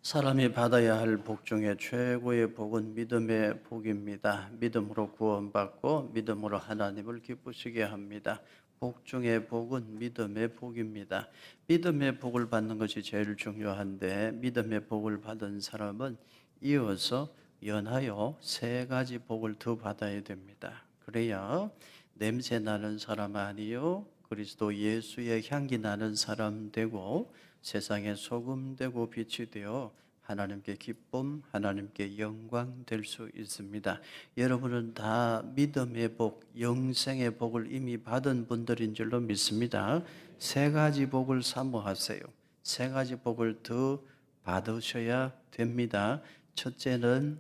사람이 받아야 할 복 중에 최고의 복은 믿음의 복입니다. 믿음으로 구원받고 믿음으로 하나님을 기쁘시게 합니다. 복 중에 복은 믿음의 복입니다. 믿음의 복을 받는 것이 제일 중요한데 믿음의 복을 받은 사람은 이어서 연하여 세 가지 복을 더 받아야 됩니다. 그래야 냄새 나는 사람 아니요 그리스도 예수의 향기 나는 사람 되고 세상에 소금 되고 빛이 되어 하나님께 기쁨, 하나님께 영광 될 수 있습니다. 여러분은 다 믿음의 복, 영생의 복을 이미 받은 분들인 줄로 믿습니다. 세 가지 복을 사모하세요. 세 가지 복을 더 받으셔야 됩니다. 첫째는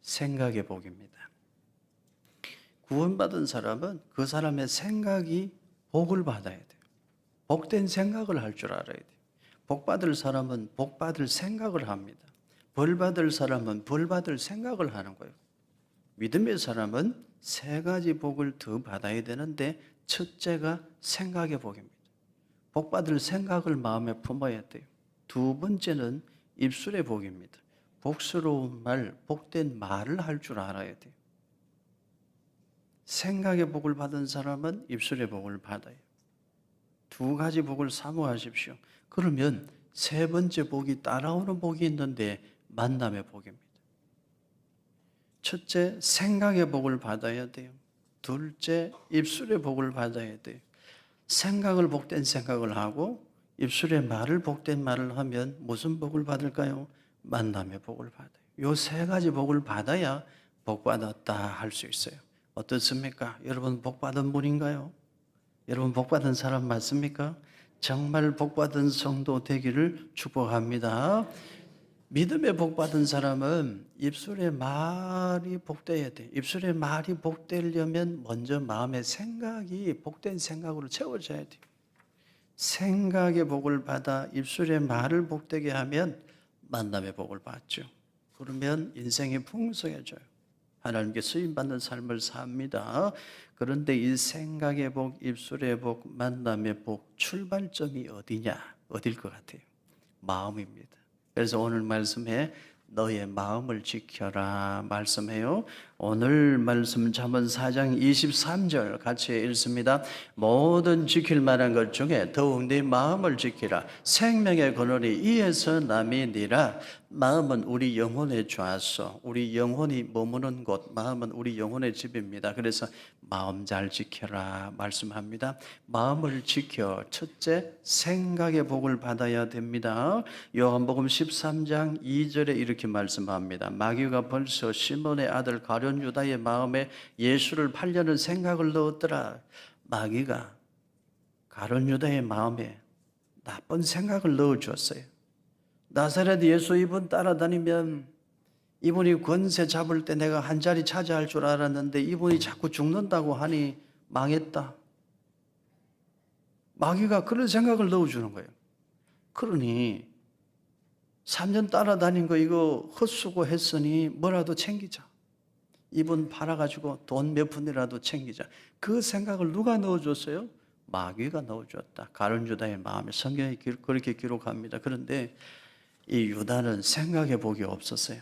생각의 복입니다. 구원받은 사람은 그 사람의 생각이 복을 받아야 돼요. 복된 생각을 할 줄 알아야 돼요. 복받을 사람은 복받을 생각을 합니다. 벌받을 사람은 벌받을 생각을 하는 거예요. 믿음의 사람은 세 가지 복을 더 받아야 되는데 첫째가 생각의 복입니다. 복받을 생각을 마음에 품어야 돼요. 두 번째는 입술의 복입니다. 복스러운 말, 복된 말을 할 줄 알아야 돼요. 생각의 복을 받은 사람은 입술의 복을 받아요. 두 가지 복을 사모하십시오. 그러면 세 번째 복이 따라오는 복이 있는데 만남의 복입니다. 첫째, 생각의 복을 받아야 돼요. 둘째, 입술의 복을 받아야 돼요. 생각을 복된 생각을 하고 입술의 말을 복된 말을 하면 무슨 복을 받을까요? 만남의 복을 받아요. 이 세 가지 복을 받아야 복 받았다 할 수 있어요. 어떻습니까? 여러분 복 받은 분인가요? 여러분 복 받은 사람 맞습니까? 정말 복 받은 성도 되기를 축복합니다. 믿음의 복 받은 사람은 입술의 말이 복되어야 돼. 입술의 말이 복되려면 먼저 마음의 생각이 복된 생각으로 채워져야 돼. 생각의 복을 받아 입술의 말을 복되게 하면 만남의 복을 받죠. 그러면 인생이 풍성해져요. 하나님께 쓰임받는 삶을 삽니다. 그런데 이 생각의 복, 입술의 복, 만남의 복, 출발점이 어디냐? 어딜 것 같아요? 마음입니다. 그래서 오늘 말씀에 너의 마음을 지켜라 말씀해요. 오늘 말씀 잠언 4장 23절 같이 읽습니다. 모든 지킬 만한 것 중에 더욱 네 마음을 지키라. 생명의 근원이 이에서 남이니라. 마음은 우리 영혼의 좌소, 우리 영혼이 머무는 곳, 마음은 우리 영혼의 집입니다. 그래서 마음 잘 지켜라 말씀합니다. 마음을 지켜 첫째 생각의 복을 받아야 됩니다. 요한복음 13장 2절에 이렇게 말씀합니다. 마귀가 벌써 시몬의 아들 가룟 유다의 마음에 예수를 팔려는 생각을 넣었더라. 마귀가 가룟 유다의 마음에 나쁜 생각을 넣어주었어요. 나사렛 예수 이분 따라다니면 이분이 권세 잡을 때 내가 한 자리 차지할 줄 알았는데 이분이 자꾸 죽는다고 하니 망했다. 마귀가 그런 생각을 넣어주는 거예요. 그러니 3년 따라다닌 거 이거 헛수고 했으니 뭐라도 챙기자. 이분 팔아가지고 돈 몇 푼이라도 챙기자. 그 생각을 누가 넣어줬어요? 마귀가 넣어줬다. 가룟 유다의 마음에 성경이 그렇게 기록합니다. 그런데 이 유다는 생각의 복이 없었어요.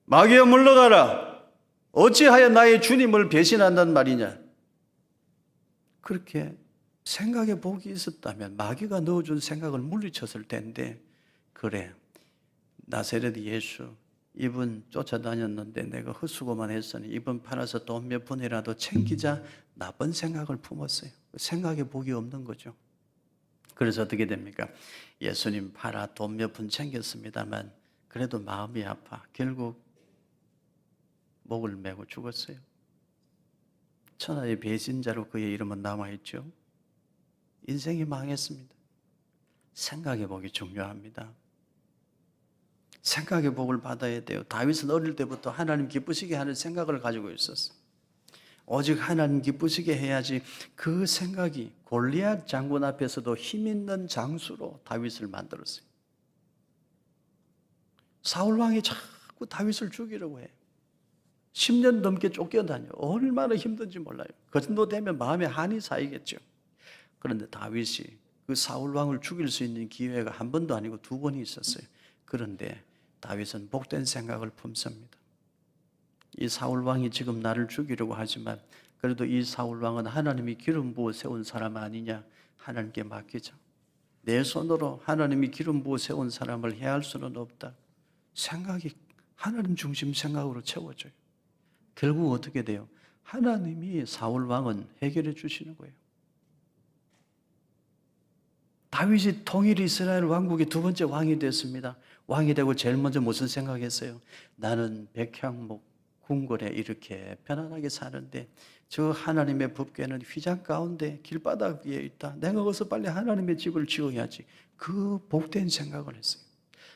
마귀야 물러가라. 어찌하여 나의 주님을 배신한단 말이냐. 그렇게 생각의 복이 있었다면 마귀가 넣어준 생각을 물리쳤을 텐데 그래 나사렛 예수 이분 쫓아다녔는데 내가 헛수고만 했으니 이분 팔아서 돈 몇 푼이라도 챙기자. 나쁜 생각을 품었어요. 생각의 복이 없는 거죠. 그래서 어떻게 됩니까? 예수님 팔아 돈 몇 푼 챙겼습니다만 그래도 마음이 아파. 결국 목을 메고 죽었어요. 천하의 배신자로 그의 이름은 남아있죠. 인생이 망했습니다. 생각의 복이 중요합니다. 생각의 복을 받아야 돼요. 다윗은 어릴 때부터 하나님 기쁘시게 하는 생각을 가지고 있었어요. 오직 하나님 기쁘시게 해야지. 그 생각이 골리앗 장군 앞에서도 힘있는 장수로 다윗을 만들었어요. 사울 왕이 자꾸 다윗을 죽이려고 해요. 10년 넘게 쫓겨다녀. 얼마나 힘든지 몰라요. 그 정도 되면 마음에 한이 쌓이겠죠. 그런데 다윗이 그 사울 왕을 죽일 수 있는 기회가 한 번도 아니고 두 번이 있었어요. 그런데 다윗은 복된 생각을 품습니다. 이 사울 왕이 지금 나를 죽이려고 하지만 그래도 이 사울 왕은 하나님이 기름 부어 세운 사람 아니냐, 하나님께 맡기자. 내 손으로 하나님이 기름 부어 세운 사람을 해할 수는 없다. 생각이 하나님 중심 생각으로 채워져요. 결국 어떻게 돼요? 하나님이 사울 왕은 해결해 주시는 거예요. 다윗이 통일 이스라엘 왕국의 두 번째 왕이 됐습니다. 왕이 되고 제일 먼저 무슨 생각했어요? 나는 백향목 궁궐에 이렇게 편안하게 사는데 저 하나님의 법궤는 휘장 가운데 길바닥 위에 있다. 내가 어서 빨리 하나님의 집을 지어야지. 그 복된 생각을 했어요.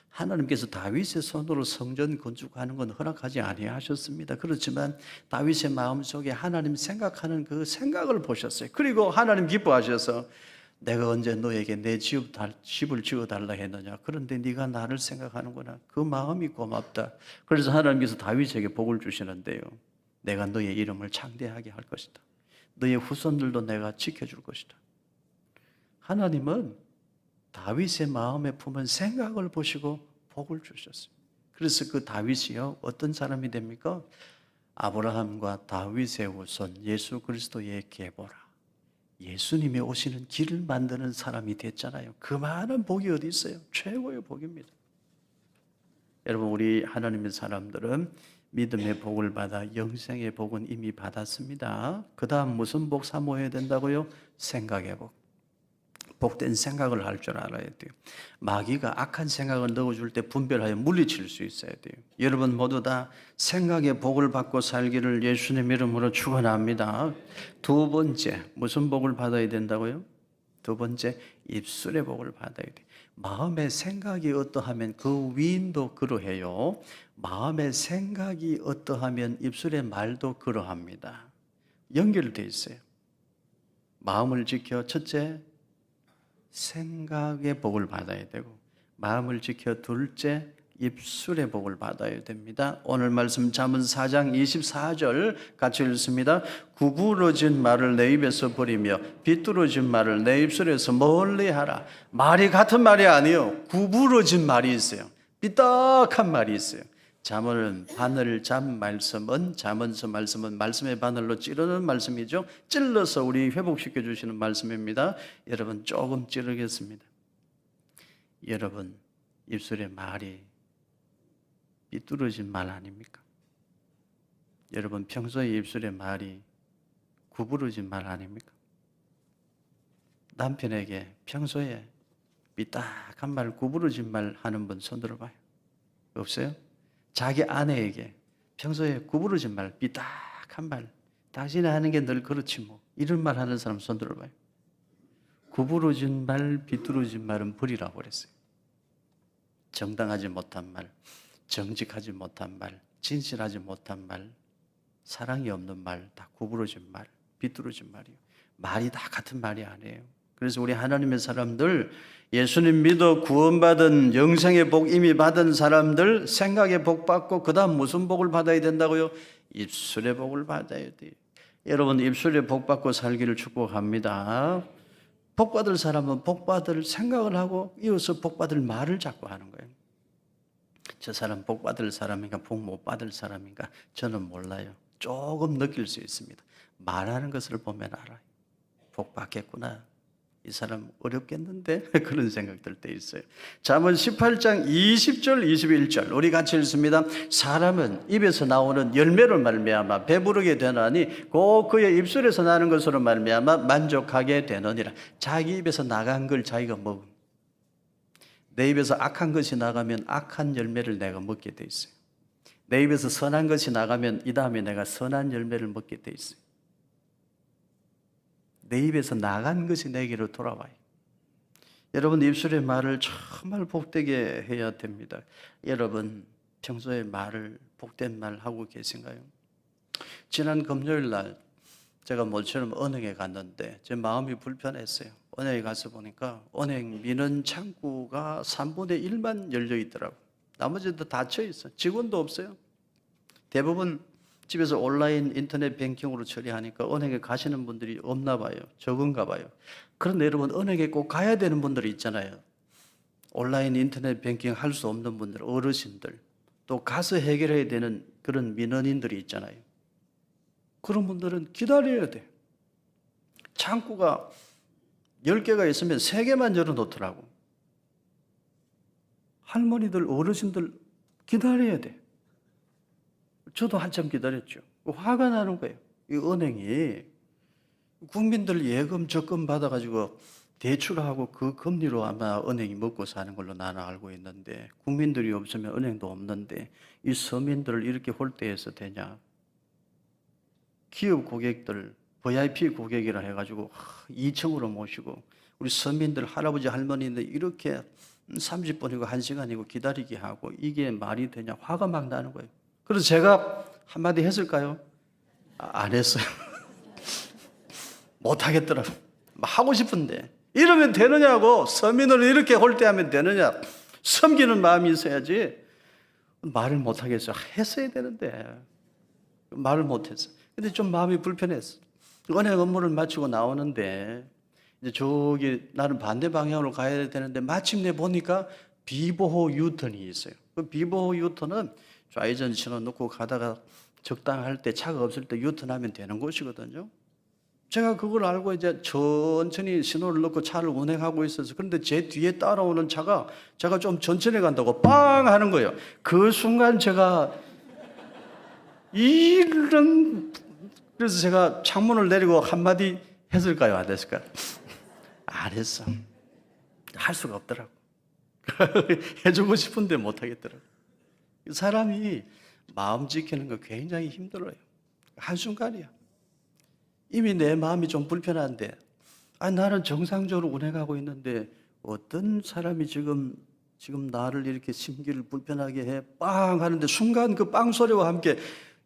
하나님께서 다윗의 손으로 성전 건축하는 건 허락하지 아니하셨습니다. 그렇지만 다윗의 마음속에 하나님 생각하는 그 생각을 보셨어요. 그리고 하나님 기뻐하셔서 내가 언제 너에게 내 집을 지어달라 했느냐. 그런데 네가 나를 생각하는구나. 그 마음이 고맙다. 그래서 하나님께서 다윗에게 복을 주시는데요. 내가 너의 이름을 창대하게 할 것이다. 너의 후손들도 내가 지켜줄 것이다. 하나님은 다윗의 마음에 품은 생각을 보시고 복을 주셨어요. 그래서 그 다윗이요, 어떤 사람이 됩니까? 아브라함과 다윗의 후손 예수 그리스도의 계보라. 예수님이 오시는 길을 만드는 사람이 됐잖아요. 그 많은 복이 어디 있어요? 최고의 복입니다. 여러분, 우리 하나님의 사람들은 믿음의 복을 받아 영생의 복은 이미 받았습니다. 그 다음 무슨 복 사모해야 된다고요? 생각의 복. 복된 생각을 할 줄 알아야 돼요. 마귀가 악한 생각을 넣어줄 때 분별하여 물리칠 수 있어야 돼요. 여러분 모두 다 생각의 복을 받고 살기를 예수님 이름으로 축원합니다. 두 번째, 무슨 복을 받아야 된다고요? 두 번째, 입술의 복을 받아야 돼요. 마음의 생각이 어떠하면 그 위인도 그러해요. 마음의 생각이 어떠하면 입술의 말도 그러합니다. 연결되어 있어요. 마음을 지켜 첫째, 생각의 복을 받아야 되고, 마음을 지켜 둘째, 입술의 복을 받아야 됩니다. 오늘 말씀 잠언 4장 24절 같이 읽습니다. 구부러진 말을 내 입에서 버리며 비뚤어진 말을 내 입술에서 멀리하라. 말이 같은 말이 아니에요. 구부러진 말이 있어요. 삐딱한 말이 있어요. 잠언은 바늘 잠 말씀은, 잠언서 말씀은 말씀의 바늘로 찌르는 말씀이죠. 찔러서 우리 회복시켜 주시는 말씀입니다. 여러분 조금 찌르겠습니다. 여러분 입술의 말이 삐뚤어진 말 아닙니까? 여러분 평소에 입술의 말이 구부러진 말 아닙니까? 남편에게 평소에 삐딱한 말, 구부러진 말 하는 분 손 들어봐요. 없어요? 자기 아내에게 평소에 구부러진 말, 삐딱한 말, 당신이 하는 게 늘 그렇지 뭐, 이런 말 하는 사람 손 들어봐요. 구부러진 말, 비뚤어진 말은 버리라고 그랬어요. 정당하지 못한 말, 정직하지 못한 말, 진실하지 못한 말, 사랑이 없는 말, 다 구부러진 말, 비뚤어진 말이에요. 말이 다 같은 말이 아니에요. 그래서 우리 하나님의 사람들, 예수님 믿어 구원받은 영생의 복 이미 받은 사람들, 생각의 복 받고 그 다음 무슨 복을 받아야 된다고요? 입술의 복을 받아야 돼요. 여러분 입술의 복 받고 살기를 축복합니다. 복 받을 사람은 복 받을 생각을 하고 이어서 복 받을 말을 자꾸 하는 거예요. 저 사람 복 받을 사람인가 복 못 받을 사람인가 저는 몰라요. 조금 느낄 수 있습니다. 말하는 것을 보면 알아요. 복 받겠구나. 이 사람 어렵겠는데? 그런 생각 들 때 있어요. 잠언 18장 20절 21절 우리 같이 읽습니다. 사람은 입에서 나오는 열매로 말미암아 배부르게 되나니 곧 그의 입술에서 나는 것으로 말미암아 만족하게 되느니라. 자기 입에서 나간 걸 자기가 먹음. 내 입에서 악한 것이 나가면 악한 열매를 내가 먹게 돼 있어요. 내 입에서 선한 것이 나가면 이 다음에 내가 선한 열매를 먹게 돼 있어요. 내 입에서 나간 것이 내게로 돌아와요. 여러분 입술의 말을 정말 복되게 해야 됩니다. 여러분 평소에 말을 복된 말 하고 계신가요? 지난 금요일 날 제가 모처럼 은행에 갔는데 제 마음이 불편했어요. 은행에 가서 보니까 은행 미는 창구가 3분의 1만 열려 있더라고요. 나머지도 닫혀 있어요. 직원도 없어요. 대부분 집에서 온라인 인터넷 뱅킹으로 처리하니까 은행에 가시는 분들이 없나 봐요. 적은가 봐요. 그런데 여러분 은행에 꼭 가야 되는 분들이 있잖아요. 온라인 인터넷 뱅킹 할 수 없는 분들, 어르신들, 또 가서 해결해야 되는 그런 민원인들이 있잖아요. 그런 분들은 기다려야 돼. 창구가 10개가 있으면 3개만 열어놓더라고. 할머니들, 어르신들 기다려야 돼. 저도 한참 기다렸죠. 화가 나는 거예요. 이 은행이 국민들 예금 적금 받아가지고 대출하고 그 금리로 아마 은행이 먹고 사는 걸로 나는 알고 있는데, 국민들이 없으면 은행도 없는데 이 서민들을 이렇게 홀대해서 되냐. 기업 고객들 VIP 고객이라 해가지고 2층으로 모시고 우리 서민들 할아버지 할머니들 이렇게 30분이고 1시간이고 기다리게 하고, 이게 말이 되냐. 화가 막 나는 거예요. 그래서 제가 한마디 했을까요? 안 했어요. 못 하겠더라고. 하고 싶은데 이러면 되느냐고. 서민을 이렇게 홀대하면 되느냐. 섬기는 마음이 있어야지. 말을 못 하겠어요. 했어야 되는데 말을 못 했어. 근데 좀 마음이 불편했어. 은행 업무를 마치고 나오는데 이제 저기 나는 반대 방향으로 가야 되는데 마침내 보니까 비보호 유턴이 있어요. 그 비보호 유턴은 좌회전 신호 넣고 가다가 적당할 때, 차가 없을 때 유턴하면 되는 곳이거든요. 제가 그걸 알고 이제 천천히 신호를 넣고 차를 운행하고 있어서, 그런데 제 뒤에 따라오는 차가 제가 좀 천천히 간다고 빵 하는 거예요. 그 순간 제가 그래서 제가 창문을 내리고 한마디 했을까요? 안 했을까요? 안 했어. 할 수가 없더라고. 해주고 싶은데 못 하겠더라고. 사람이 마음 지키는 거 굉장히 힘들어요. 한순간이야. 이미 내 마음이 좀 불편한데, 나는 정상적으로 운행하고 있는데 어떤 사람이 지금 나를 이렇게 심기를 불편하게 해, 빵 하는데 순간 그 빵 소리와 함께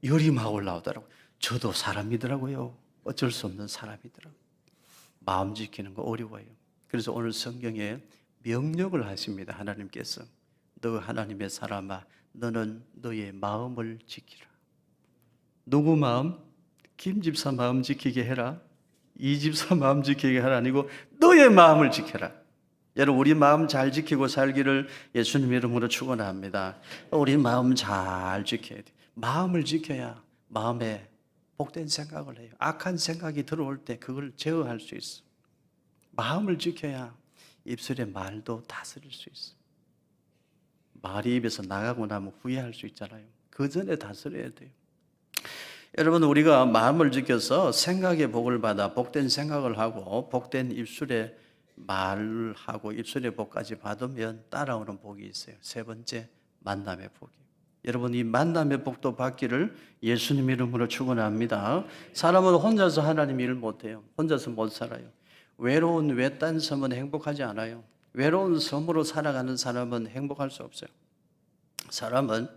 열이 막 올라오더라고요. 저도 사람이더라고요. 어쩔 수 없는 사람이더라고요. 마음 지키는 거 어려워요. 그래서 오늘 성경에 명령을 하십니다. 하나님께서 너 하나님의 사람아, 너는 너의 마음을 지키라. 누구 마음? 김 집사 마음 지키게 해라. 이 집사 마음 지키게 하라 아니고 너의 마음을 지켜라. 여러분, 우리 마음 잘 지키고 살기를 예수님 이름으로 축원합니다. 우리 마음 잘 지켜야 돼. 마음을 지켜야 마음에 복된 생각을 해요. 악한 생각이 들어올 때 그걸 제어할 수 있어. 마음을 지켜야 입술의 말도 다스릴 수 있어. 말이 입에서 나가고 나면 후회할 수 있잖아요. 그 전에 다스려야 돼요. 여러분, 우리가 마음을 지켜서 생각의 복을 받아 복된 생각을 하고 복된 입술의 말을 하고 입술의 복까지 받으면 따라오는 복이 있어요. 세 번째, 만남의 복이. 여러분, 이 만남의 복도 받기를 예수님 이름으로 축원합니다. 사람은 혼자서 하나님 일을 못해요. 혼자서 못 살아요. 외로운 외딴 섬은 행복하지 않아요. 외로운 섬으로 살아가는 사람은 행복할 수 없어요. 사람은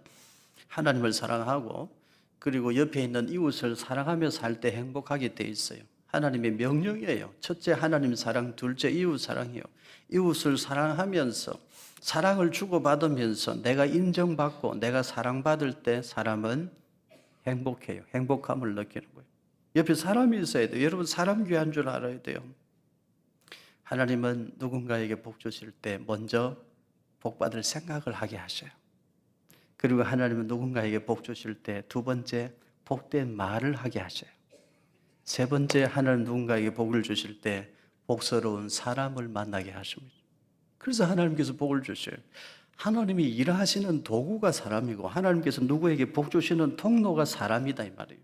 하나님을 사랑하고 그리고 옆에 있는 이웃을 사랑하며 살 때 행복하게 돼 있어요. 하나님의 명령이에요. 첫째 하나님 사랑, 둘째 이웃 사랑이요. 이웃을 사랑하면서 사랑을 주고받으면서 내가 인정받고 내가 사랑받을 때 사람은 행복해요. 행복함을 느끼는 거예요. 옆에 사람이 있어야 돼요. 여러분, 사람 귀한 줄 알아야 돼요. 하나님은 누군가에게 복 주실 때 먼저 복 받을 생각을 하게 하셔요. 그리고 하나님은 누군가에게 복 주실 때 두 번째 복된 말을 하게 하셔요. 세 번째, 하나님 누군가에게 복을 주실 때 복스러운 사람을 만나게 하십니다. 그래서 하나님께서 복을 주셔요. 하나님이 일하시는 도구가 사람이고 하나님께서 누구에게 복 주시는 통로가 사람이다, 이 말이에요.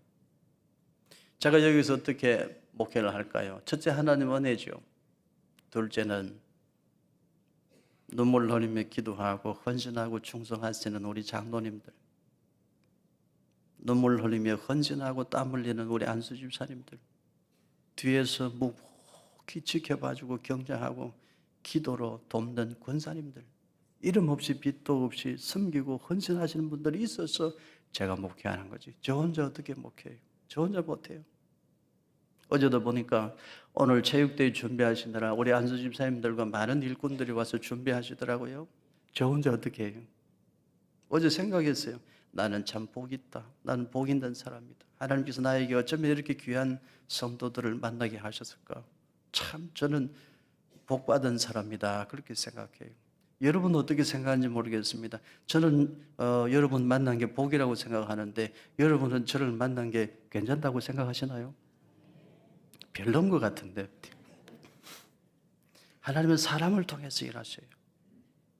제가 여기서 어떻게 목회를 할까요? 첫째, 하나님 은혜죠. 둘째는 눈물 흘리며 기도하고 헌신하고 충성하시는 우리 장로님들, 눈물 흘리며 헌신하고 땀 흘리는 우리 안수 집사님들, 뒤에서 묵묵히 지켜봐주고 격려하고 기도로 돕는 권사님들, 이름 없이 빛도 없이 섬기고 헌신하시는 분들이 있어서 제가 목회하는 거지. 저 혼자 어떻게 목회해요? 저 혼자 못해요. 어제도 보니까 오늘 체육대회 준비하시느라 우리 안수 집사님들과 많은 일꾼들이 와서 준비하시더라고요. 저 혼자 어떻게 해요? 어제 생각했어요. 나는 참 복 있다. 나는 복 있는 사람이다. 하나님께서 나에게 어쩌면 이렇게 귀한 성도들을 만나게 하셨을까? 참 저는 복 받은 사람이다. 그렇게 생각해요. 여러분은 어떻게 생각하는지 모르겠습니다. 저는 여러분 만난 게 복이라고 생각하는데 여러분은 저를 만난 게 괜찮다고 생각하시나요? 별론 것 같은데. 하나님은 사람을 통해서 일하셔요.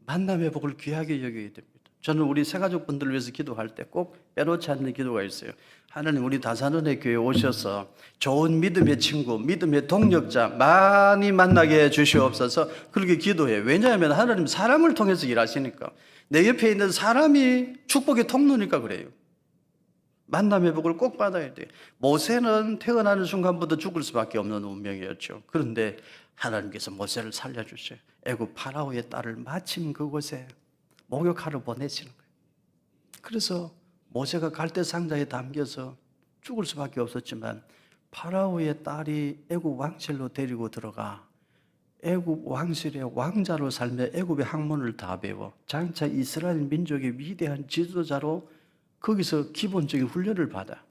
만남의 복을 귀하게 여겨야 됩니다. 저는 우리 새가족분들을 위해서 기도할 때 꼭 빼놓지 않는 기도가 있어요. 하나님, 우리 다산은혜 교회에 오셔서 좋은 믿음의 친구, 믿음의 동력자 많이 만나게 해 주시옵소서. 그렇게 기도해요. 왜냐하면 하나님 사람을 통해서 일하시니까. 내 옆에 있는 사람이 축복의 통로니까 그래요. 만남의 복을 꼭 받아야 돼요. 모세는 태어나는 순간부터 죽을 수밖에 없는 운명이었죠. 그런데 하나님께서 모세를 살려주셔요. 애굽 파라오의 딸을 마침 그곳에 목욕하러 보내시는 거예요. 그래서 모세가 갈대 상자에 담겨서 죽을 수밖에 없었지만 파라오의 딸이 애굽 왕실로 데리고 들어가 애굽 왕실의 왕자로 살며 애굽의 학문을 다 배워 장차 이스라엘 민족의 위대한 지도자로 거기서 기본적인 훈련을 받아.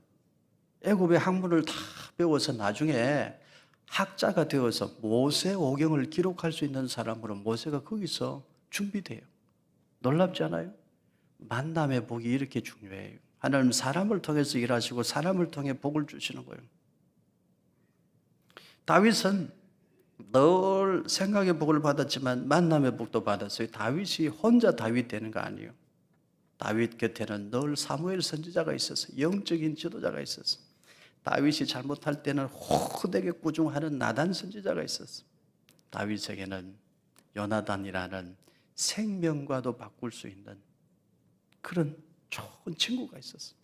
애굽의 학문을 다 배워서 나중에 학자가 되어서 모세 오경을 기록할 수 있는 사람으로 모세가 거기서 준비돼요. 놀랍지 않아요? 만남의 복이 이렇게 중요해요. 하나님 사람을 통해서 일하시고 사람을 통해 복을 주시는 거예요. 다윗은 늘 생각의 복을 받았지만 만남의 복도 받았어요. 다윗이 혼자 다윗 되는 거 아니에요. 다윗 곁에는 늘 사무엘 선지자가 있었어요. 영적인 지도자가 있었어요. 다윗이 잘못할 때는 호되게 꾸중하는 나단 선지자가 있었어요. 다윗에게는 요나단이라는 생명과도 바꿀 수 있는 그런 좋은 친구가 있었어요.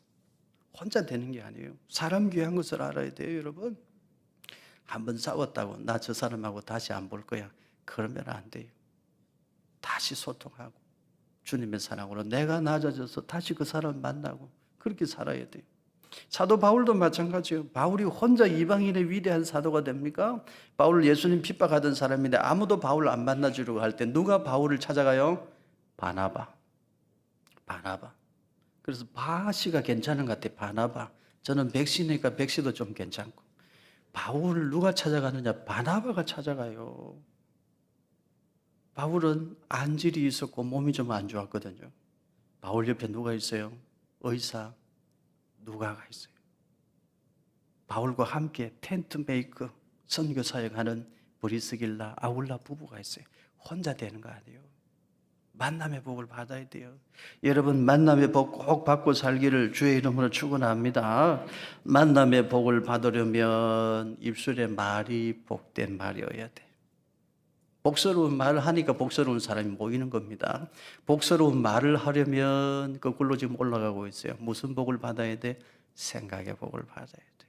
혼자 되는 게 아니에요. 사람 귀한 것을 알아야 돼요, 여러분. 한번 싸웠다고 나 저 사람하고 다시 안 볼 거야. 그러면 안 돼요. 다시 소통하고 주님의 사랑으로 내가 낮아져서 다시 그 사람 만나고 그렇게 살아야 돼요. 사도 바울도 마찬가지예요. 바울이 혼자 이방인의 위대한 사도가 됩니까? 바울 예수님 핍박하던 사람인데 아무도 바울을 안 만나주려고 할 때 누가 바울을 찾아가요? 바나바. 그래서 바시가 괜찮은 것 같아요. 바나바. 저는 백시니까 백시도 좀 괜찮고. 바울을 누가 찾아가느냐? 바나바가 찾아가요. 바울은 안질이 있었고 몸이 좀 안 좋았거든요. 바울 옆에 누가 있어요? 의사 누가가 있어요. 바울과 함께 텐트 메이커 선교 사역하는 브리스길라 아울라 부부가 있어요. 혼자 되는 거 아니에요. 만남의 복을 받아야 돼요. 여러분 만남의 복 꼭 받고 살기를 주의 이름으로 축원합니다. 만남의 복을 받으려면 입술의 말이 복된 말이어야 돼. 복스러운 말을 하니까 복스러운 사람이 모이는 겁니다. 복스러운 말을 하려면 거꾸로 지금 올라가고 있어요. 무슨 복을 받아야 돼? 생각의 복을 받아야 돼.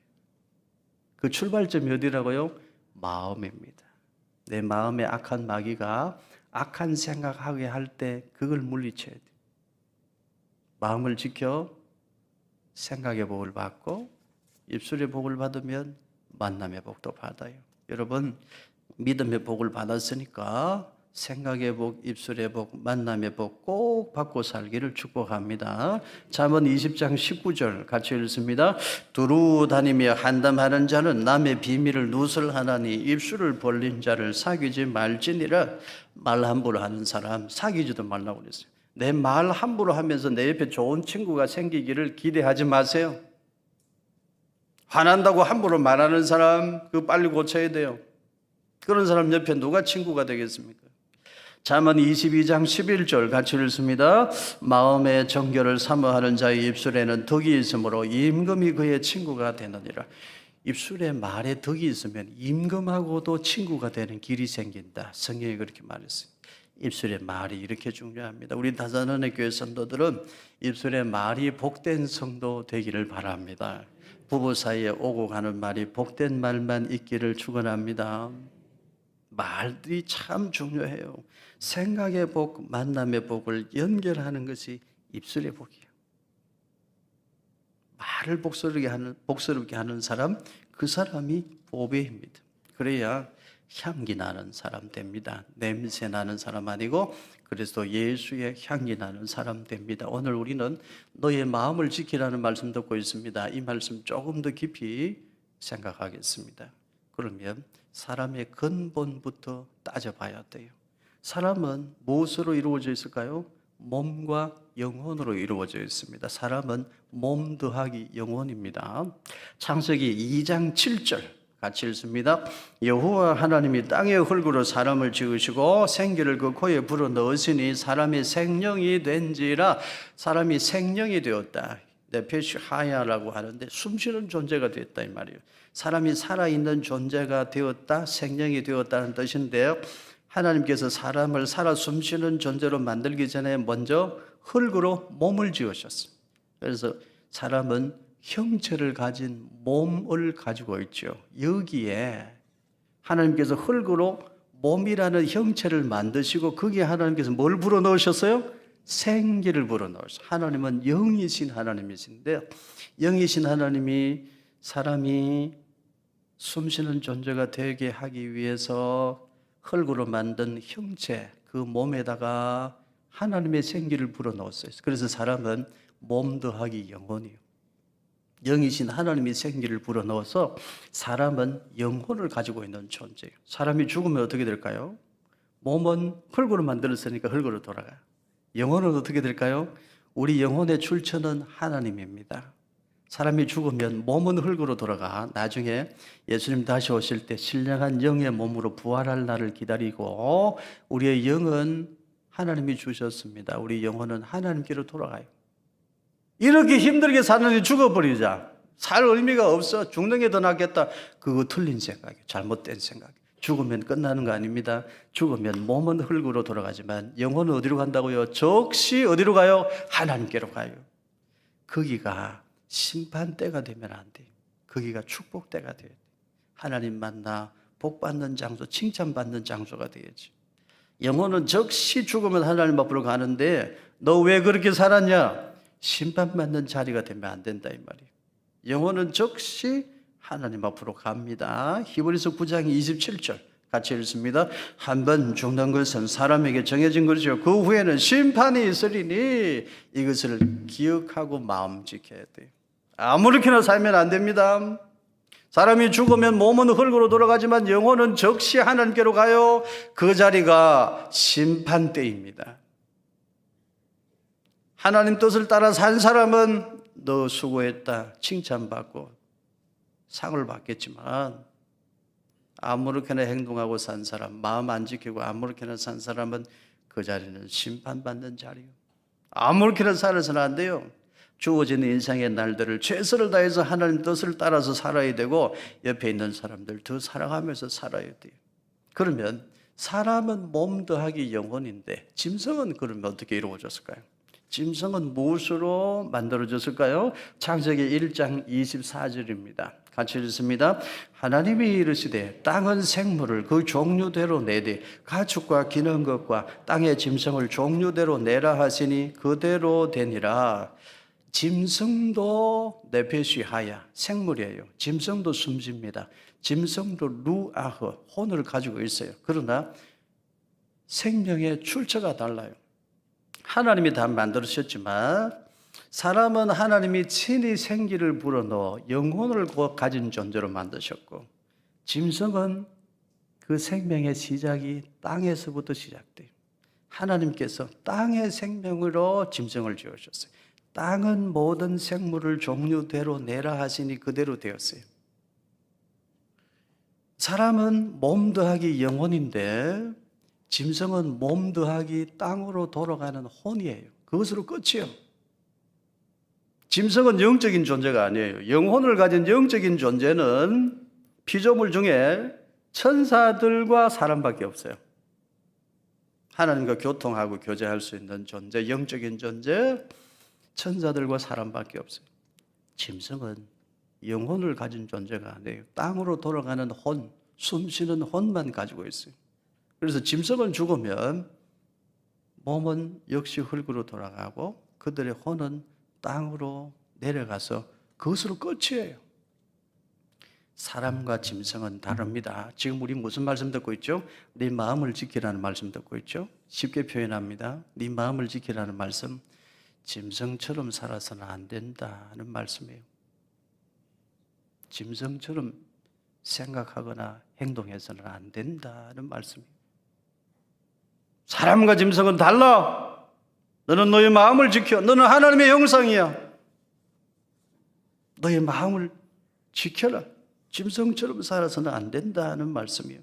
그 출발점이 어디라고요? 마음입니다. 내 마음에 악한 마귀가 악한 생각하게 할 때 그걸 물리쳐야 돼. 마음을 지켜 생각의 복을 받고 입술의 복을 받으면 만남의 복도 받아요. 여러분 믿음의 복을 받았으니까 생각의 복, 입술의 복, 만남의 복 꼭 받고 살기를 축복합니다. 잠언 20장 19절 같이 읽습니다. 두루 다니며 한담하는 자는 남의 비밀을 누설하나니 입술을 벌린 자를 사귀지 말지니라. 말 함부로 하는 사람 사귀지도 말라고 그랬어요. 내 말 함부로 하면서 내 옆에 좋은 친구가 생기기를 기대하지 마세요. 화난다고 함부로 말하는 사람 그거 빨리 고쳐야 돼요. 그런 사람 옆에 누가 친구가 되겠습니까? 잠언 22장 11절 같이 읽습니다. 마음의 정결을 사모하는 자의 입술에는 덕이 있으므로 임금이 그의 친구가 되느니라. 입술에 말에 덕이 있으면 임금하고도 친구가 되는 길이 생긴다. 성경이 그렇게 말했어요. 입술의 말이 이렇게 중요합니다. 우리 다산은혜 교회 성도들은 입술의 말이 복된 성도 되기를 바랍니다. 부부 사이에 오고 가는 말이 복된 말만 있기를 축원합니다. 말들이 참 중요해요. 생각의 복, 만남의 복을 연결하는 것이 입술의 복이에요. 말을 복스럽게 하는 사람, 그 사람이 보배입니다. 그래야 향기 나는 사람 됩니다. 냄새 나는 사람 아니고 그래서 예수의 향기 나는 사람 됩니다. 오늘 우리는 너의 마음을 지키라는 말씀 듣고 있습니다. 이 말씀 조금 더 깊이 생각하겠습니다. 그러면 사람의 근본부터 따져봐야 돼요. 사람은 무엇으로 이루어져 있을까요? 몸과 영혼으로 이루어져 있습니다. 사람은 몸 더하기 영혼입니다. 창세기 2장 7절 같이 읽습니다. 여호와 하나님이 땅의 흙으로 사람을 지으시고 생기를 그 코에 불어 넣으시니 사람이 생명이 된지라. 사람이 생명이 되었다. 네페시 하야라고 하는데 숨쉬는 존재가 되었다 이 말이에요. 사람이 살아있는 존재가 되었다, 생명이 되었다는 뜻인데요. 하나님께서 사람을 살아 숨쉬는 존재로 만들기 전에 먼저 흙으로 몸을 지으셨어요. 그래서 사람은 형체를 가진 몸을 가지고 있죠. 여기에 하나님께서 흙으로 몸이라는 형체를 만드시고 거기에 하나님께서 뭘 불어넣으셨어요? 생기를 불어넣으셨어요. 하나님은 영이신 하나님이신데 영이신 하나님이 사람이 숨쉬는 존재가 되게 하기 위해서 흙으로 만든 형체, 그 몸에다가 하나님의 생기를 불어넣었어요. 그래서 사람은 몸 더하기 영혼이에요. 영이신 하나님이 생기를 불어넣어서 사람은 영혼을 가지고 있는 존재예요. 사람이 죽으면 어떻게 될까요? 몸은 흙으로 만들었으니까 흙으로 돌아가요. 영혼은 어떻게 될까요? 우리 영혼의 출처는 하나님입니다. 사람이 죽으면 몸은 흙으로 돌아가 나중에 예수님 다시 오실 때 신령한 영의 몸으로 부활할 날을 기다리고 우리의 영은 하나님이 주셨습니다. 우리 영혼은 하나님께로 돌아가요. 이렇게 힘들게 사는데 죽어버리자. 살 의미가 없어. 죽는 게 더 낫겠다. 그거 틀린 생각이에요. 잘못된 생각이에요. 죽으면 끝나는 거 아닙니다. 죽으면 몸은 흙으로 돌아가지만 영혼은 어디로 간다고요? 즉시 어디로 가요? 하나님께로 가요. 거기가 심판대가 되면 안 돼요. 거기가 축복대가 돼요. 하나님 만나 복받는 장소, 칭찬받는 장소가 되야지. 영혼은 즉시 죽으면 하나님 앞으로 가는데 너 왜 그렇게 살았냐? 심판받는 자리가 되면 안 된다 이 말이에요. 영혼은 즉시 하나님 앞으로 갑니다. 히브리서 9장 27절 같이 읽습니다. 한번 죽는 것은 사람에게 정해진 것이요 그 후에는 심판이 있으리니 이것을 기억하고 마음 지켜야 돼요. 아무렇게나 살면 안 됩니다. 사람이 죽으면 몸은 흙으로 돌아가지만 영혼은 즉시 하나님께로 가요. 그 자리가 심판대입니다. 하나님 뜻을 따라 산 사람은 너 수고했다 칭찬받고 상을 받겠지만 아무렇게나 행동하고 산 사람, 마음 안 지키고 아무렇게나 산 사람은 그 자리는 심판받는 자리요. 아무렇게나 살아서는 안 돼요. 주어진 인생의 날들을 최선을 다해서 하나님 뜻을 따라서 살아야 되고 옆에 있는 사람들 더 사랑하면서 살아야 돼요. 그러면 사람은 몸 더하기 영혼인데 짐승은 그러면 어떻게 이루어졌을까요? 짐승은 무엇으로 만들어졌을까요? 창세기 1장 24절입니다. 같이 읽습니다. 하나님이 이르시되 땅은 생물을 그 종류대로 내되 가축과 기는 것과 땅의 짐승을 종류대로 내라 하시니 그대로 되니라. 짐승도 네페시하야 생물이에요. 짐승도 숨집니다. 짐승도 루아흐 혼을 가지고 있어요. 그러나 생명의 출처가 달라요. 하나님이 다 만들으셨지만 사람은 하나님이 친히 생기를 불어넣어 영혼을 가진 존재로 만드셨고 짐승은 그 생명의 시작이 땅에서부터 시작돼요. 하나님께서 땅의 생명으로 짐승을 지으셨어요. 땅은 모든 생물을 종류대로 내라 하시니 그대로 되었어요. 사람은 몸 더하기 영혼인데 짐승은 몸 더하기 땅으로 돌아가는 혼이에요. 그것으로 끝이에요. 짐승은 영적인 존재가 아니에요. 영혼을 가진 영적인 존재는 피조물 중에 천사들과 사람밖에 없어요. 하나님과 교통하고 교제할 수 있는 존재, 영적인 존재, 천사들과 사람밖에 없어요. 짐승은 영혼을 가진 존재가 아니에요. 땅으로 돌아가는 혼, 숨쉬는 혼만 가지고 있어요. 그래서 짐승은 죽으면 몸은 역시 흙으로 돌아가고 그들의 혼은 땅으로 내려가서 그것으로 끝이에요. 사람과 짐승은 다릅니다. 지금 우리 무슨 말씀 듣고 있죠? 네 마음을 지키라는 말씀 듣고 있죠? 쉽게 표현합니다. 네 마음을 지키라는 말씀, 짐승처럼 살아서는 안 된다는 말씀이에요. 짐승처럼 생각하거나 행동해서는 안 된다는 말씀이에요. 사람과 짐승은 달라. 너는 너의 마음을 지켜. 너는 하나님의 형상이야. 너의 마음을 지켜라. 짐승처럼 살아서는 안 된다는 말씀이에요.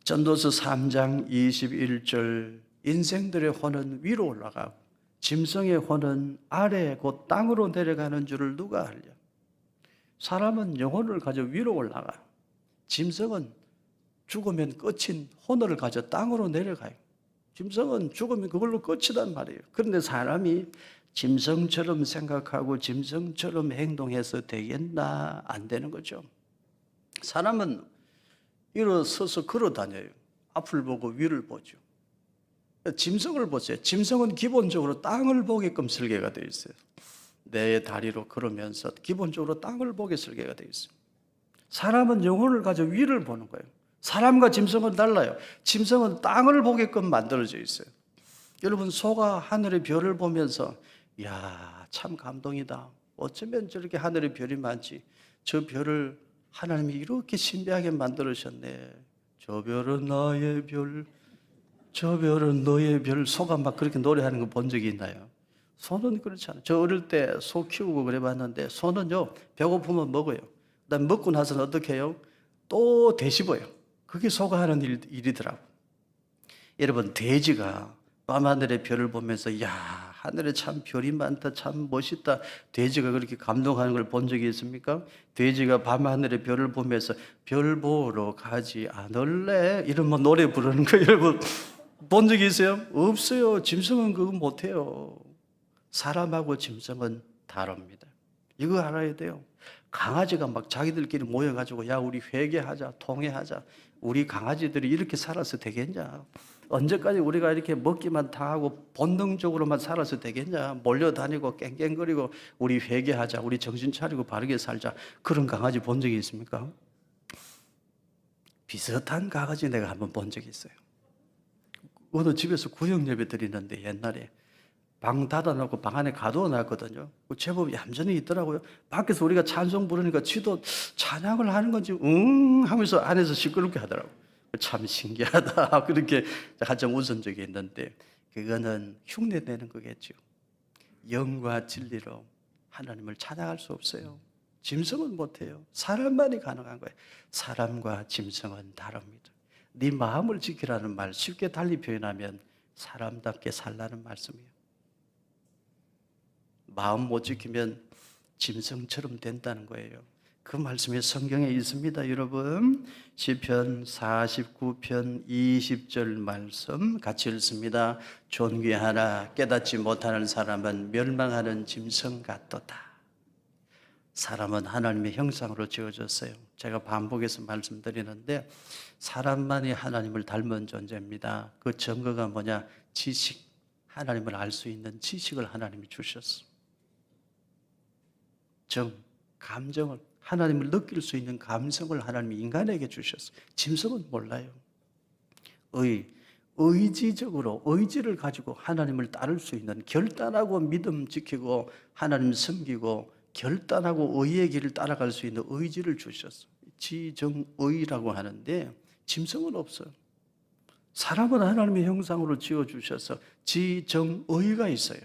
전도서 3장 21절 인생들의 혼은 위로 올라가고 짐승의 혼은 아래 곧 땅으로 내려가는 줄을 누가 알려? 사람은 영혼을 가져 위로 올라가요. 짐승은 죽으면 끝인 혼을 가져 땅으로 내려가요. 짐승은 죽으면 그걸로 끝이란 말이에요. 그런데 사람이 짐승처럼 생각하고 짐승처럼 행동해서 되겠나? 안 되는 거죠. 사람은 일어서서 걸어 다녀요. 앞을 보고 위를 보죠. 짐승을 보세요. 짐승은 기본적으로 땅을 보게끔 설계가 되어 있어요. 내 다리로 걸으면서 기본적으로 땅을 보게 설계가 되어 있어요. 사람은 영혼을 가져 위를 보는 거예요. 사람과 짐승은 달라요. 짐승은 땅을 보게끔 만들어져 있어요. 여러분, 소가 하늘의 별을 보면서 이야, 참 감동이다. 어쩌면 저렇게 하늘의 별이 많지. 저 별을 하나님이 이렇게 신비하게 만들으셨네. 저 별은 나의 별, 저 별은 너의 별. 소가 막 그렇게 노래하는 거 본 적이 있나요? 소는 그렇지 않아요. 저 어릴 때 소 키우고 그래 봤는데 소는요, 배고프면 먹어요. 그다음 먹고 나서는 어떻게 해요? 또 되씹어요. 그게 소가 하는 일이더라고. 여러분, 돼지가 밤하늘의 별을 보면서 야, 하늘에 참 별이 많다, 참 멋있다. 돼지가 그렇게 감동하는 걸 본 적이 있습니까? 돼지가 밤하늘의 별을 보면서 별 보러 가지 않을래? 이런 노래 부르는 거 여러분 본 적이 있어요? 없어요. 짐승은 그거 못해요. 사람하고 짐승은 다릅니다. 이거 알아야 돼요. 강아지가 막 자기들끼리 모여가지고 야, 우리 회개하자, 통회하자. 우리 강아지들이 이렇게 살아서 되겠냐? 언제까지 우리가 이렇게 먹기만 당하고 본능적으로만 살아서 되겠냐? 몰려다니고 깽깽거리고 우리 회개하자, 우리 정신 차리고 바르게 살자. 그런 강아지 본 적이 있습니까? 비슷한 강아지 내가 한번 본 적이 있어요. 어느 집에서 구역 예배 드리는데 옛날에 방 닫아놓고 방 안에 가두어 놨거든요. 제법 얌전히 있더라고요. 밖에서 우리가 찬송 부르니까 지도 찬양을 하는 건지 하면서 안에서 시끄럽게 하더라고요. 참 신기하다. 그렇게 한참 웃은 적이 있는데 그거는 흉내내는 거겠죠. 영과 진리로 하나님을 찬양할 수 없어요. 짐승은 못해요. 사람만이 가능한 거예요. 사람과 짐승은 다릅니다. 네 마음을 지키라는 말 쉽게 달리 표현하면 사람답게 살라는 말씀이에요. 마음 못 지키면 짐승처럼 된다는 거예요. 그 말씀이 성경에 있습니다. 여러분, 시편 49편 20절 말씀 같이 읽습니다. 존귀하나 깨닫지 못하는 사람은 멸망하는 짐승 같도다. 사람은 하나님의 형상으로 지어졌어요. 제가 반복해서 말씀드리는데 사람만이 하나님을 닮은 존재입니다. 그 증거가 뭐냐? 지식, 하나님을 알 수 있는 지식을 하나님이 주셨어. 감정을, 하나님을 느낄 수 있는 감성을 하나님이 인간에게 주셨어. 짐승은 몰라요. 의지적으로 의지를 가지고 하나님을 따를 수 있는, 결단하고 믿음 지키고 하나님 섬기고 결단하고 의의 길을 따라갈 수 있는 의지를 주셨어. 지정의라고 하는데 짐승은 없어요. 사람은 하나님의 형상으로 지어주셔서 지정의가 있어요.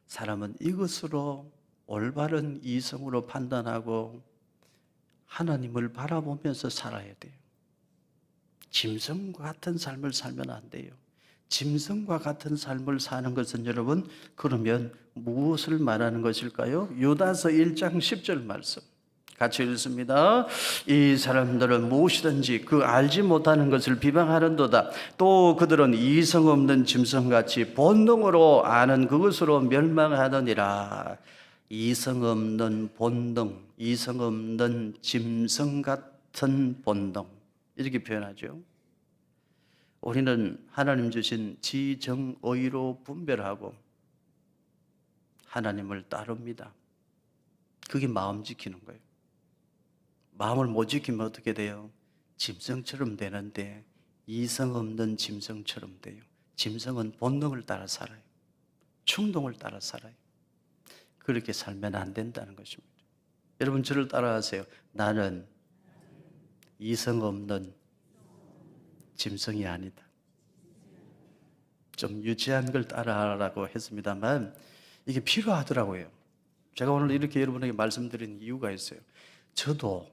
사람은 이것으로 올바른 이성으로 판단하고 하나님을 바라보면서 살아야 돼요. 짐승과 같은 삶을 살면 안 돼요. 짐승과 같은 삶을 사는 것은 여러분, 그러면 무엇을 말하는 것일까요? 유다서 1장 10절 말씀 같이 읽습니다. 이 사람들은 무엇이든지 그 알지 못하는 것을 비방하는도다. 또 그들은 이성 없는 짐승같이 본능으로 아는 그것으로 멸망하느니라. 이성 없는 본능, 이성 없는 짐승 같은 본능, 이렇게 표현하죠. 우리는 하나님 주신 지정의로 분별하고 하나님을 따릅니다. 그게 마음 지키는 거예요. 마음을 못 지키면 어떻게 돼요? 짐승처럼 되는데 이성 없는 짐승처럼 돼요. 짐승은 본능을 따라 살아요. 충동을 따라 살아요. 그렇게 살면 안 된다는 것입니다. 여러분, 저를 따라하세요. 나는 이성 없는 짐승이 아니다. 좀 유치한 걸 따라하라고 했습니다만 이게 필요하더라고요. 제가 오늘 이렇게 여러분에게 말씀드린 이유가 있어요. 저도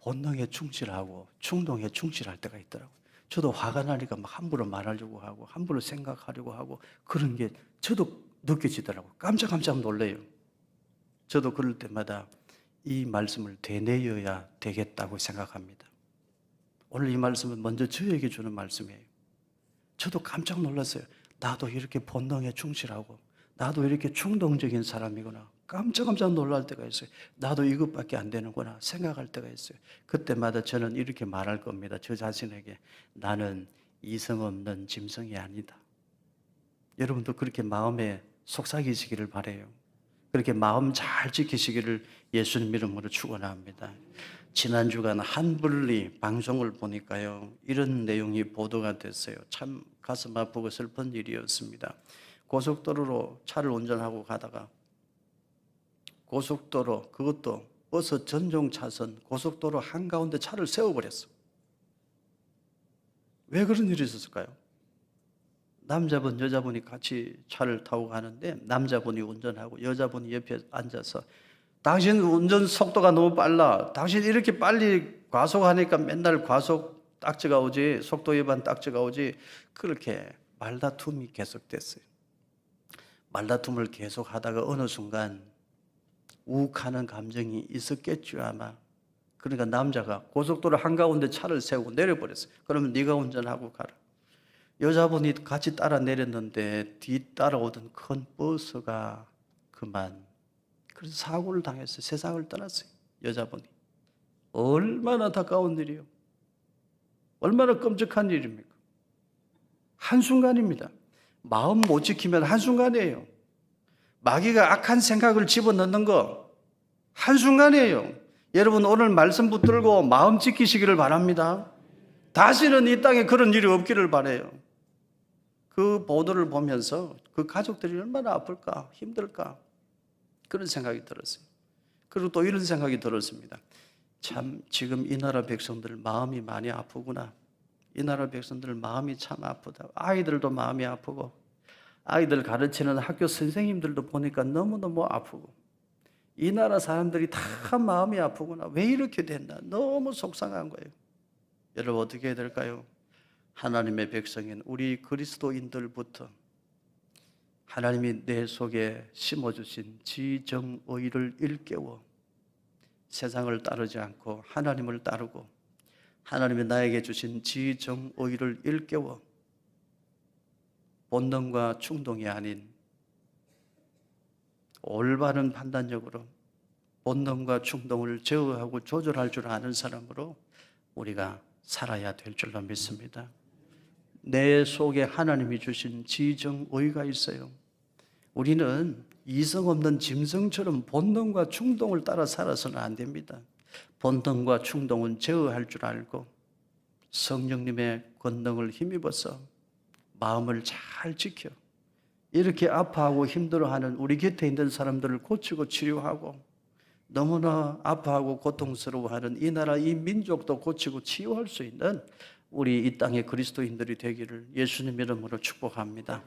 본능에 충실하고 충동에 충실할 때가 있더라고요. 저도 화가 나니까 막 함부로 말하려고 하고 함부로 생각하려고 하고 그런 게 저도 느껴지더라고요. 깜짝깜짝 놀래요. 저도 그럴 때마다 이 말씀을 되뇌어야 되겠다고 생각합니다. 오늘 이 말씀은 먼저 저에게 주는 말씀이에요. 저도 깜짝 놀랐어요. 나도 이렇게 본능에 충실하고 나도 이렇게 충동적인 사람이구나. 깜짝 놀랄 때가 있어요. 나도 이것밖에 안 되는구나 생각할 때가 있어요. 그때마다 저는 이렇게 말할 겁니다. 저 자신에게 나는 이성 없는 짐승이 아니다. 여러분도 그렇게 마음에 속삭이시기를 바라요. 그렇게 마음 잘 지키시기를 예수님 이름으로 축원합니다. 지난 주간 한블리 방송을 보니까요, 이런 내용이 보도가 됐어요. 참 가슴 아프고 슬픈 일이었습니다. 고속도로로 차를 운전하고 가다가 고속도로, 그것도 버스 전용 차선 고속도로 한가운데 차를 세워버렸어. 왜 그런 일이 있었을까요? 남자분, 여자분이 같이 차를 타고 가는데 남자분이 운전하고 여자분이 옆에 앉아서 당신 운전 속도가 너무 빨라. 당신 이렇게 빨리 과속하니까 맨날 과속 딱지가 오지, 속도 위반 딱지가 오지. 그렇게 말다툼이 계속됐어요. 말다툼을 계속하다가 어느 순간 욱하는 감정이 있었겠죠 아마. 그러니까 남자가 고속도로 한가운데 차를 세우고 내려버렸어요. 그러면 네가 운전하고 가라. 여자분이 같이 따라 내렸는데 뒤 따라오던 큰 버스가 그만, 그래서 사고를 당했어요. 세상을 떠났어요. 여자분이. 얼마나 안타까운 일이요. 얼마나 끔찍한 일입니까? 한순간입니다. 마음 못 지키면 한순간이에요. 마귀가 악한 생각을 집어넣는 거 한순간이에요. 여러분 오늘 말씀 붙들고 마음 지키시기를 바랍니다. 다시는 이 땅에 그런 일이 없기를 바라요. 그 보도를 보면서 그 가족들이 얼마나 아플까, 힘들까, 그런 생각이 들었어요. 그리고 또 이런 생각이 들었습니다. 참 지금 이 나라 백성들 마음이 많이 아프구나. 이 나라 백성들 마음이 참 아프다. 아이들도 마음이 아프고 아이들 가르치는 학교 선생님들도 보니까 너무너무 아프고 이 나라 사람들이 다 마음이 아프구나. 왜 이렇게 됐나. 너무 속상한 거예요. 여러분 어떻게 해야 될까요? 하나님의 백성인 우리 그리스도인들부터 하나님이 내 속에 심어주신 지정의를 일깨워 세상을 따르지 않고 하나님을 따르고 하나님이 나에게 주신 지정의를 일깨워 본능과 충동이 아닌 올바른 판단력으로 본능과 충동을 제어하고 조절할 줄 아는 사람으로 우리가 살아야 될 줄로 믿습니다. 내 속에 하나님이 주신 지정의가 있어요. 우리는 이성 없는 짐승처럼 본능과 충동을 따라 살아서는 안 됩니다. 본능과 충동은 제어할 줄 알고 성령님의 권능을 힘입어서 마음을 잘 지켜 이렇게 아파하고 힘들어하는 우리 곁에 있는 사람들을 고치고 치료하고 너무나 아파하고 고통스러워하는 이 나라 이 민족도 고치고 치유할 수 있는 우리 이 땅의 그리스도인들이 되기를 예수님 이름으로 축복합니다.